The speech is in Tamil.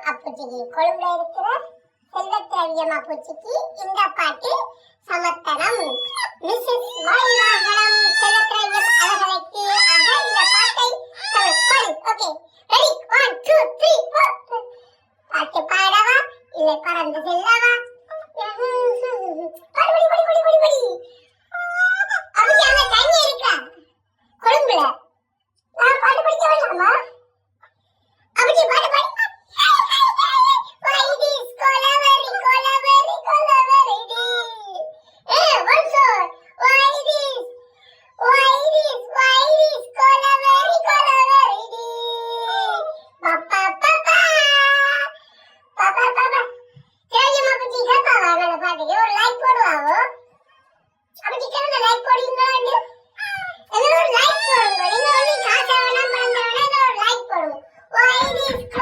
அப்புச்சிக்கு கொழும்புல இருக்கிற செல்வத்திரவியம் அப்புச்சிக்கு இந்த பாட்டு சமர்ப்பணம். மிஸ்ஸஸ் வாய்வாகனம் செல்வத்திரவியம் அவர்களுக்கு இந்த பாட்டை சமர்ப்பணம். ஓகே ரெடி 1 2 3 4 பாட்டு பாடவா இல்லை பறந்து செல்லவா? படி படி படி படி படி அப்படி அங்க தண்ணி இருக்கா கொழும்புல? நான் பாட்டு படிக்க வேண்டாமா? அப்படி பாட்டு பாடி Why this